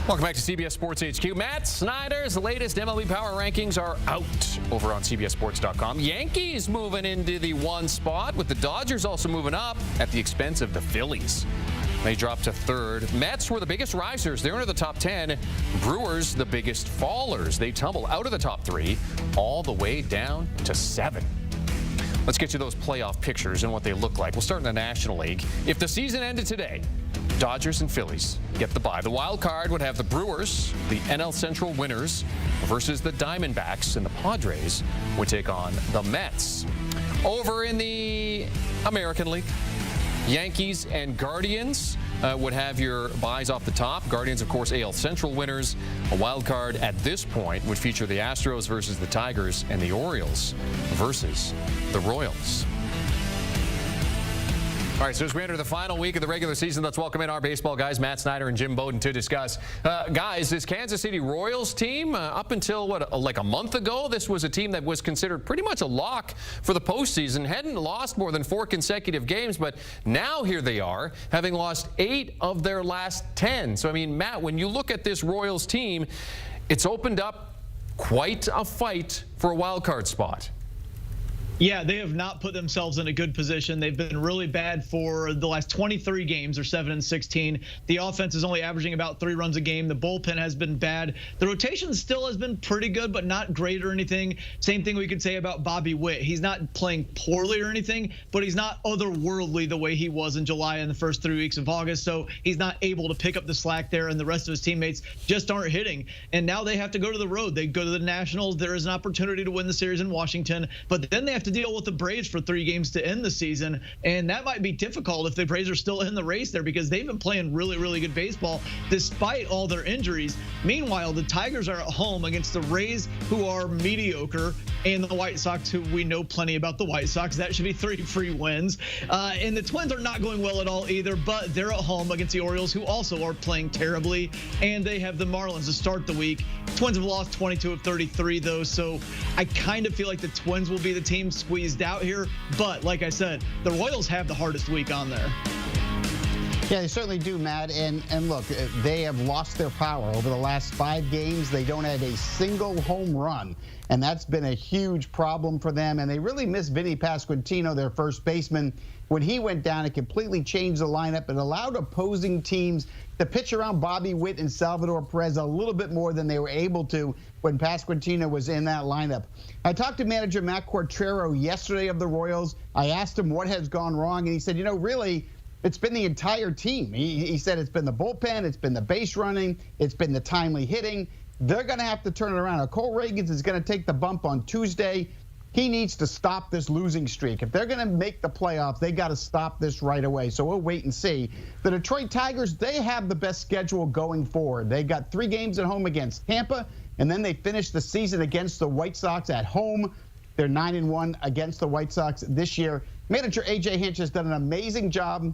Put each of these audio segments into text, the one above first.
Welcome back to CBS Sports HQ. Matt Snyder's latest MLB power rankings are out over on CBSSports.com. Yankees moving into the 1 spot, with the Dodgers also moving up at the expense of the Phillies. They dropped to 3rd. Mets were the biggest risers. They're into the top 10. Brewers, the biggest fallers. They tumble out of the top 3 all the way down to 7. Let's get you those playoff pictures and what they look like. We'll start in the National League. If the season ended today, Dodgers and Phillies get the bye. The wild card would have the Brewers, the NL Central winners, versus the Diamondbacks, and the Padres would take on the Mets. Over in the American League, Yankees and Guardians would have your buys off the top. Guardians, of course, AL Central winners. A wild card at this point would feature the Astros versus the Tigers, and the Orioles versus the Royals. All right, so as we enter the final week of the regular season, let's welcome in our baseball guys, Matt Snyder and Jim Bowden, to discuss. Guys, this Kansas City Royals team, up until, like a month ago, this was a team that was considered pretty much a lock for the postseason. Hadn't lost more than 4 consecutive games, but now here they are, having lost 8 of their last 10. So, I mean, Matt, when you look at this Royals team, it's opened up quite a fight for a wild card spot. Yeah, they have not put themselves in a good position. They've been really bad for the last 23 games. They're 7-16. The offense is only averaging about 3 runs a game. The bullpen has been bad. The rotation still has been pretty good, but not great or anything. Same thing we could say about Bobby Witt. He's not playing poorly or anything, but he's not otherworldly the way he was in July and the first 3 weeks of August. So he's not able to pick up the slack there, and the rest of his teammates just aren't hitting. And now they have to go to the road. They go to the Nationals. There is an opportunity to win the series in Washington, but then they have to deal with the Braves for 3 games to end the season, and that might be difficult if the Braves are still in the race there, because they've been playing really, really good baseball despite all their injuries. Meanwhile, the Tigers are at home against the Rays, who are mediocre, and the White Sox, who we know plenty about the White Sox. That should be 3 free wins. And the Twins are not going well at all either, but they're at home against the Orioles, who also are playing terribly, and they have the Marlins to start the week. Twins have lost 22 of 33, though, so I kind of feel like the Twins will be the team squeezed out here. But like I said, the Royals have the hardest week on there. Yeah, they certainly do, Matt. And look, they have lost their power. Over the last 5 games, they don't have a single home run. And that's been a huge problem for them. And they really miss Vinny Pasquantino, their first baseman. When he went down, it completely changed the lineup and allowed opposing teams to pitch around Bobby Witt and Salvador Perez a little bit more than they were able to when Pasquantino was in that lineup. I talked to manager Matt Quatrero yesterday of the Royals. I asked him what has gone wrong, and he said, really, it's been the entire team. He said it's been the bullpen, it's been the base running, it's been the timely hitting. They're going to have to turn it around. Now, Cole Reagans is going to take the bump on Tuesday. He needs to stop this losing streak. If they're going to make the playoffs, they got to stop this right away. So we'll wait and see. The Detroit Tigers, they have the best schedule going forward. They got 3 games at home against Tampa, and then they finish the season against the White Sox at home. They're 9-1 against the White Sox this year. Manager A.J. Hinch has done an amazing job,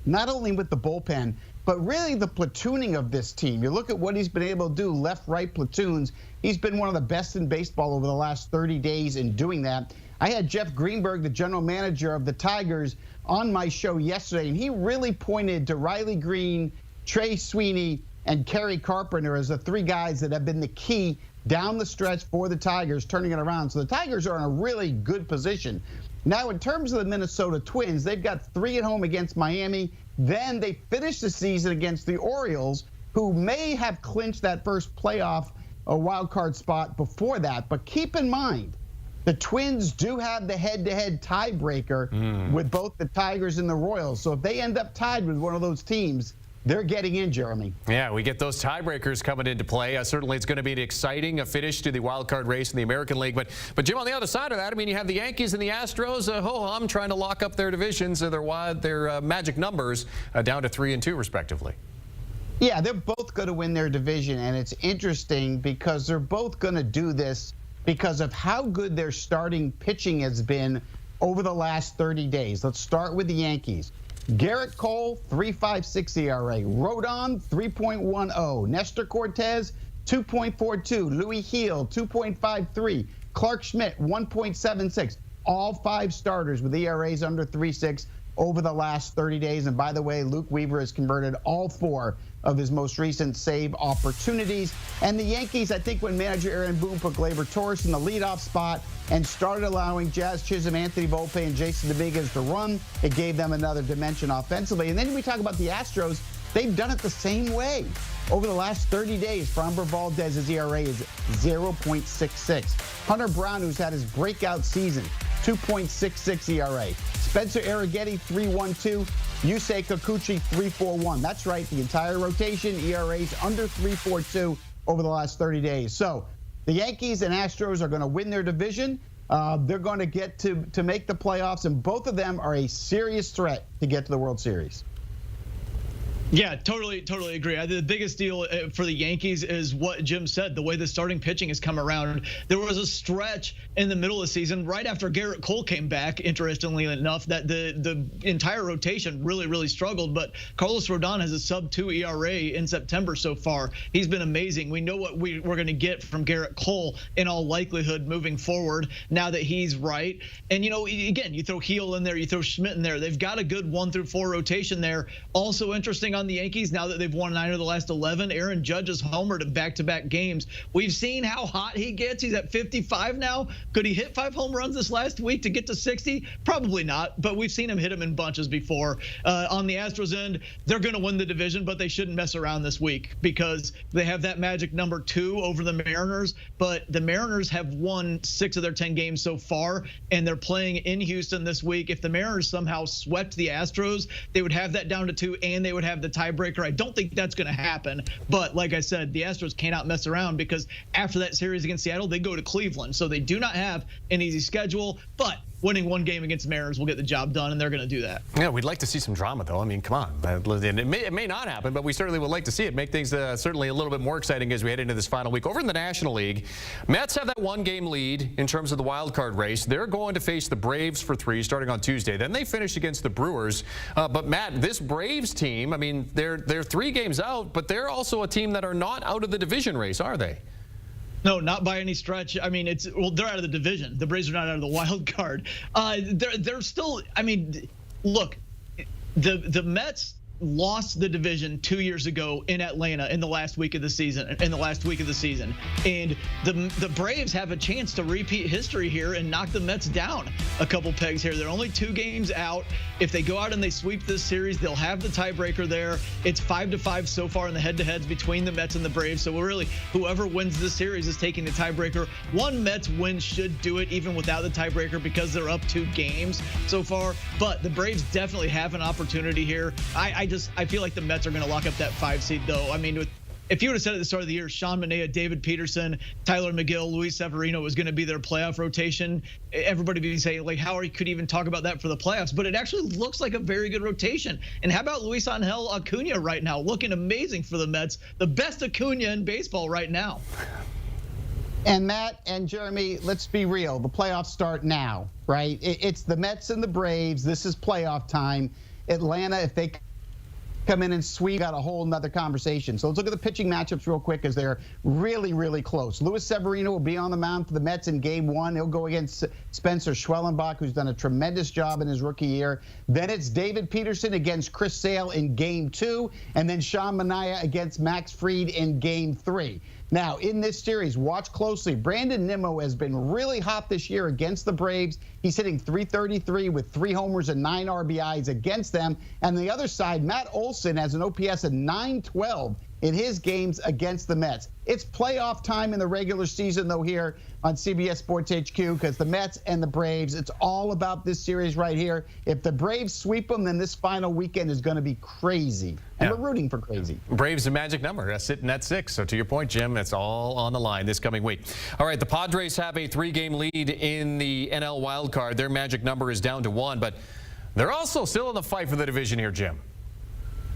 not only with the bullpen, but really the platooning of this team. You look at what he's been able to do, left-right platoons. He's been one of the best in baseball over the last 30 days in doing that. I had Jeff Greenberg, the general manager of the Tigers, on my show yesterday, and he really pointed to Riley Green, Trey Sweeney, and Kerry Carpenter as the 3 guys that have been the key down the stretch for the Tigers, turning it around. So the Tigers are in a really good position. Now, in terms of the Minnesota Twins, they've got 3 at home against Miami. Then they finish the season against the Orioles, who may have clinched that first playoff wild card spot before that. But keep in mind, the Twins do have the head-to-head tiebreaker with both the Tigers and the Royals. So if they end up tied with one of those teams, they're getting in, Jeremy. Yeah, we get those tiebreakers coming into play. Certainly, it's going to be an exciting finish to the wild card race in the American League. But Jim, on the other side of that, I mean, you have the Yankees and the Astros ho-hum trying to lock up their divisions, their magic numbers down to 3 and 2, respectively. Yeah, they're both going to win their division, and it's interesting because they're both going to do this because of how good their starting pitching has been over the last 30 days. Let's start with the Yankees. Garrett Cole, 3.56 ERA. Rodon, 3.10. Nestor Cortez, 2.42. Louis Heel, 2.53. Clark Schmidt, 1.76. All 5 starters with ERAs under 3.6. over the last 30 days. And by the way, Luke Weaver has converted all 4 of his most recent save opportunities. And the Yankees, I think when manager Aaron Boone put Gleyber Torres in the leadoff spot and started allowing Jazz Chisholm, Anthony Volpe, and Jason Dominguez to run, it gave them another dimension offensively. And then we talk about the Astros. They've done it the same way. Over the last 30 days, Framber Valdez's ERA is 0.66. Hunter Brown, who's had his breakout season, 2.66 ERA. Spencer Arrighetti, 3.12. Yusei Kikuchi, 3.41. That's right, the entire rotation, ERAs under 3.42 over the last 30 days. So the Yankees and Astros are going to win their division. They're going to get to make the playoffs, and both of them are a serious threat to get to the World Series. Yeah, totally agree. The biggest deal for the Yankees is what Jim said, the way the starting pitching has come around. There was a stretch in the middle of the season, right after Garrett Cole came back, interestingly enough, that the entire rotation really struggled. But Carlos Rodon has a sub-2 ERA in September so far. He's been amazing. We know what we're going to get from Garrett Cole in all likelihood moving forward now that he's right. And, again, you throw Heel in there, you throw Schmidt in there. They've got a good 1-4 rotation there. Also interesting on the Yankees, now that they've won 9 of the last 11, Aaron Judge has homered in back-to-back games. We've seen how hot he gets. He's at 55 now. Could he hit 5 home runs this last week to get to 60? Probably not, but we've seen him hit them in bunches before. On the Astros end, they're going to win the division, but they shouldn't mess around this week because they have that magic number 2 over the Mariners, but the Mariners have won 6 of their 10 games so far, and they're playing in Houston this week. If the Mariners somehow swept the Astros, they would have that down to 2, and they would have the tiebreaker. I don't think that's going to happen, but like I said, the Astros cannot mess around because after that series against Seattle, they go to Cleveland, so they do not have an easy schedule, but winning 1 game against the Mariners will get the job done, and they're going to do that. Yeah, we'd like to see some drama, though. I mean, come on. It may not happen, but we certainly would like to see it. Make things certainly a little bit more exciting as we head into this final week. Over in the National League, Mets have that 1-game lead in terms of the wild card race. They're going to face the Braves for 3 starting on Tuesday. Then they finish against the Brewers. But, Matt, this Braves team, I mean, they're 3 games out, but they're also a team that are not out of the division race, are they? No, not by any stretch. I mean, they're out of the division. The Braves are not out of the wild card. They're still. I mean, look, the Mets lost the division 2 years ago in Atlanta in the last week of the season. And the Braves have a chance to repeat history here and knock the Mets down a couple pegs here. They're only 2 games out. If they go out and they sweep this series, they'll have the tiebreaker there. It's 5-5 so far in the head-to-heads between the Mets and the Braves. So really, whoever wins this series is taking the tiebreaker. 1 Mets win should do it even without the tiebreaker because they're up 2 games so far. But the Braves definitely have an opportunity here. I feel like the Mets are going to lock up that 5 seed, though. I mean, if you would have said at the start of the year, Sean Manaea, David Peterson, Tyler McGill, Luis Severino was going to be their playoff rotation, everybody would be saying, like, how could even talk about that for the playoffs? But it actually looks like a very good rotation. And how about Luis Angel Acuna right now, looking amazing for the Mets, the best Acuna in baseball right now. And Matt and Jeremy, let's be real. The playoffs start now, right? It's the Mets and the Braves. This is playoff time. Atlanta, if they come in and sweep, got a whole nother conversation. So let's look at the pitching matchups real quick as they're really close. Luis Severino will be on the mound for the Mets in game 1. He'll go against Spencer Schwellenbach, who's done a tremendous job in his rookie year. Then it's David Peterson against Chris Sale in game 2, and then Sean Manaea against Max Fried in game 3. Now, in this series, watch closely. Brandon Nimmo has been really hot this year against the Braves. He's hitting .333 with 3 homers and 9 RBIs against them. And the other side, Matt Olson has an OPS of .912 in his games against the Mets. It's playoff time in the regular season, though, here on CBS Sports HQ, because the Mets and the Braves, it's all about this series right here. If the Braves sweep them, then this final weekend is going to be crazy. And we're rooting for crazy. Braves a magic number, sitting at 6. So to your point, Jim, it's all on the line this coming week. All right, the Padres have a 3-game lead in the NL wild card. Their magic number is down to 1, but they're also still in the fight for the division here, Jim.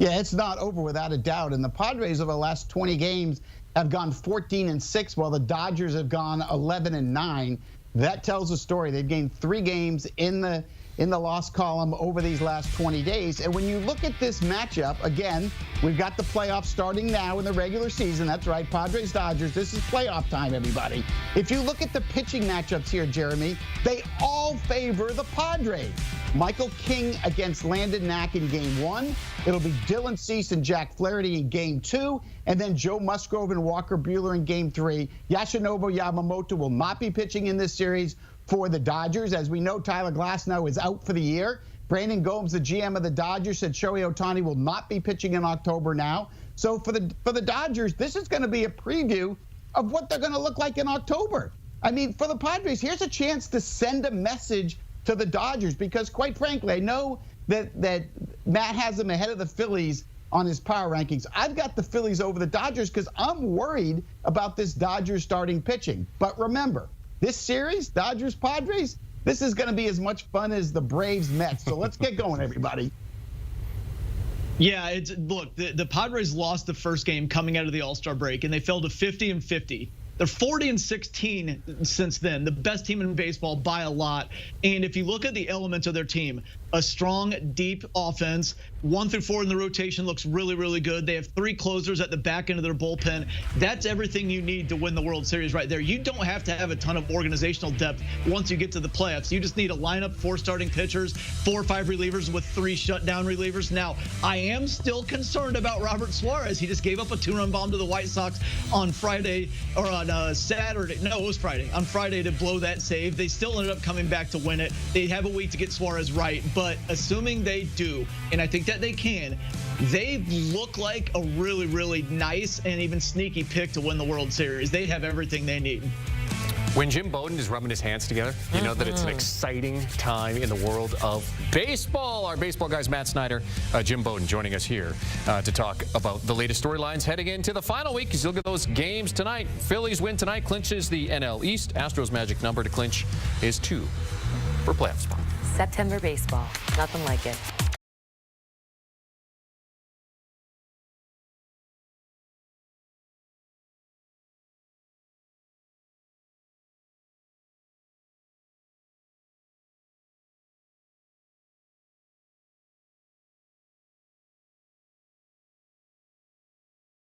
Yeah, it's not over without a doubt. And the Padres over the last 20 games have gone 14-6, while the Dodgers have gone 11-9. That tells a story. They've gained 3 games in the in the loss column over these last 20 days. And when you look at this matchup, again, we've got the playoffs starting now in the regular season. That's right, Padres, Dodgers. This is playoff time, everybody. If you look at the pitching matchups here, Jeremy, they all favor the Padres. Michael King against Landon Knack in Game 1. It'll be Dylan Cease and Jack Flaherty in Game 2. And then Joe Musgrove and Walker Buehler in Game 3. Yoshinobu Yamamoto will not be pitching in this series for the Dodgers. As we know, Tyler Glasnow is out for the year. Brandon Gomes, the GM of the Dodgers, said Shohei Ohtani will not be pitching in October now. So for the Dodgers, this is going to be a preview of what they're going to look like in October. I mean, for the Padres, here's a chance to send a message to the Dodgers, because quite frankly, I know that Matt has them ahead of the Phillies on his power rankings. I've got the Phillies over the Dodgers because I'm worried about this Dodgers starting pitching. But remember, this series, Dodgers-Padres, this is going to be as much fun as the Braves-Mets. So let's get going, everybody. Yeah, look, the Padres lost the first game coming out of the All-Star break, and they fell to 50-50. They're 40-16 since then, the best team in baseball by a lot. And if you look at the elements of their team, a strong, deep offense, 1 through 4 in the rotation looks really, really good. They have 3 closers at the back end of their bullpen. That's everything you need to win the World Series right there. You don't have to have a ton of organizational depth once you get to the playoffs. You just need a lineup, 4 starting pitchers, 4 or 5 relievers with 3 shutdown relievers. Now, I am still concerned about Robert Suarez. He just gave up a 2-run bomb to the White Sox on Friday, or on Saturday. No, it was Friday. On Friday to blow that save. They still ended up coming back to win it. They have a week to get Suarez right. But assuming they do, and I think that they can, they look like a really, really nice and even sneaky pick to win the World Series. They have everything they need. When Jim Bowden is rubbing his hands together, you know that it's an exciting time in the world of baseball. Our baseball guys, Matt Snyder, Jim Bowden, joining us here to talk about the latest storylines heading into the final week. As you look at those games tonight, Phillies win tonight, clinches the NL East. Astros' magic number to clinch is 2 for playoff spot. September baseball, nothing like it.